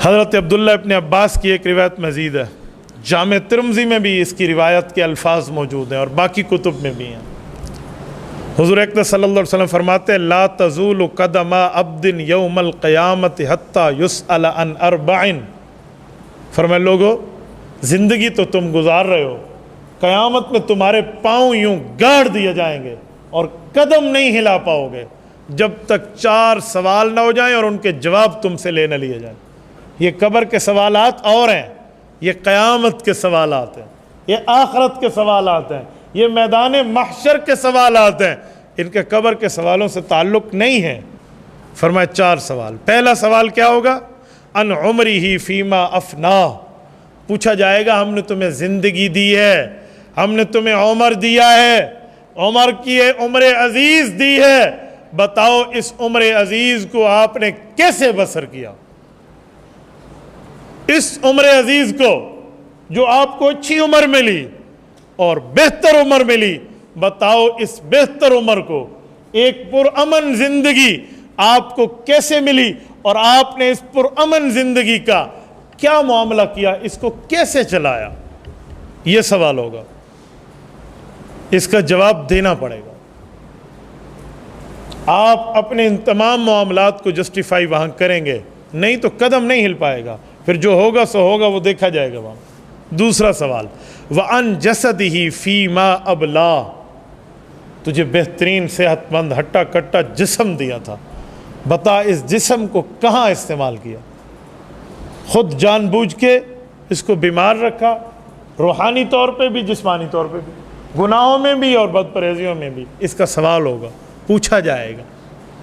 حضرت عبداللہ ابن عباس کی ایک روایت مزید ہے، جامع ترمذی میں بھی اس کی روایت کے الفاظ موجود ہیں اور باقی کتب میں بھی ہیں۔ حضور اقدس صلی اللہ علیہ وسلم فرماتے ہیں لا تزول قدم عبد یوم القیامت حتی یسأل عن اربع، فرمائے لوگو زندگی تو تم گزار رہے ہو، قیامت میں تمہارے پاؤں یوں گاڑ دیے جائیں گے اور قدم نہیں ہلا پاؤ گے جب تک 4 سوال نہ ہو جائیں اور ان کے جواب تم سے لے نہ لیے جائیں۔ یہ قبر کے سوالات اور ہیں، یہ قیامت کے سوالات ہیں، یہ آخرت کے سوالات ہیں، یہ میدان محشر کے سوالات ہیں، ان کے قبر کے سوالوں سے تعلق نہیں ہے۔ فرمایا 4 سوال۔ پہلا سوال کیا ہوگا؟ ان عمرہ فیما افناہ، پوچھا جائے گا ہم نے تمہیں زندگی دی ہے، ہم نے تمہیں عمر دیا ہے، عمر کی عمر عزیز دی ہے، بتاؤ اس عمر عزیز کو آپ نے کیسے بسر کیا؟ اس عمر عزیز کو جو آپ کو اچھی عمر ملی اور بہتر عمر ملی، بتاؤ اس بہتر عمر کو ایک پرامن زندگی آپ کو کیسے ملی اور آپ نے اس پرامن زندگی کا کیا معاملہ کیا، اس کو کیسے چلایا؟ یہ سوال ہوگا، اس کا جواب دینا پڑے گا۔ آپ اپنے ان تمام معاملات کو جسٹیفائی وہاں کریں گے، نہیں تو قدم نہیں ہل پائے گا، پھر جو ہوگا سو ہوگا، وہ دیکھا جائے گا وہاں۔ دوسرا سوال وَأَن جَسَدِهِ فِي مَا أَبْلَا، تجھے بہترین صحت مند ہٹا کٹا جسم دیا تھا، بتا اس جسم کو کہاں استعمال کیا؟ خود جان بوجھ کے اس کو بیمار رکھا، روحانی طور پہ بھی جسمانی طور پہ بھی، گناہوں میں بھی اور بد پرہیزیوں میں بھی، اس کا سوال ہوگا، پوچھا جائے گا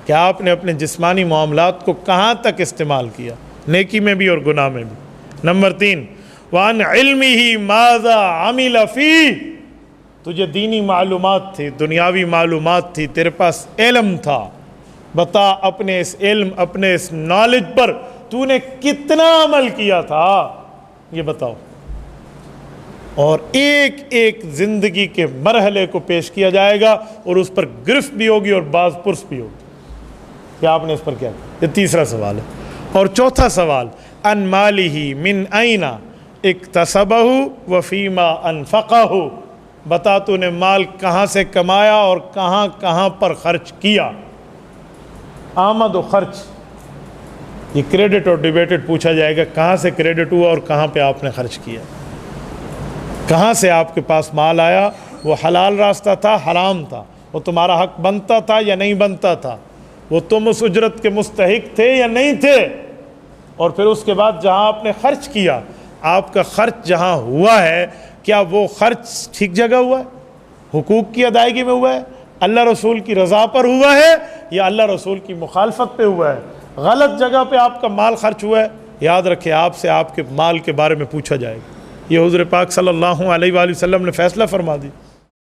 کہ آپ نے اپنے جسمانی معاملات کو کہاں تک استعمال کیا، نیکی میں بھی اور گناہ میں بھی۔ نمبر 3 وَعَنْ عِلْمِهِ مَاذَا عَمِلَ فِيهِ، تجھے دینی معلومات تھی، دنیاوی معلومات تھی، تیرے پاس علم تھا، بتا اپنے اس علم، اپنے اس نالج پر تو نے کتنا عمل کیا تھا، یہ بتاؤ۔ اور ایک ایک زندگی کے مرحلے کو پیش کیا جائے گا اور اس پر گرفت بھی ہوگی اور باز پرس بھی ہوگی کہ آپ نے اس پر کیا کیا۔ یہ تیسرا سوال ہے۔ اور چوتھا سوال ان مالہ من این اکتسبہ وفیما انفقہ، بتا تو نے مال کہاں سے کمایا اور کہاں کہاں پر خرچ کیا۔ آمد و خرچ، یہ کریڈٹ اور ڈیبیٹڈ پوچھا جائے گا، کہاں سے کریڈٹ ہوا اور کہاں پہ آپ نے خرچ کیا، کہاں سے آپ کے پاس مال آیا، وہ حلال راستہ تھا، حرام تھا، وہ تمہارا حق بنتا تھا یا نہیں بنتا تھا، وہ تم اس اجرت کے مستحق تھے یا نہیں تھے، اور پھر اس کے بعد جہاں آپ نے خرچ کیا، آپ کا خرچ جہاں ہوا ہے کیا وہ خرچ ٹھیک جگہ ہوا ہے، حقوق کی ادائیگی میں ہوا ہے، اللہ رسول کی رضا پر ہوا ہے یا اللہ رسول کی مخالفت پہ ہوا ہے؟ غلط جگہ پہ آپ کا مال خرچ ہوا ہے، یاد رکھیں آپ سے آپ کے مال کے بارے میں پوچھا جائے گا۔ یہ حضور پاک صلی اللہ علیہ وآلہ وسلم نے فیصلہ فرما دی۔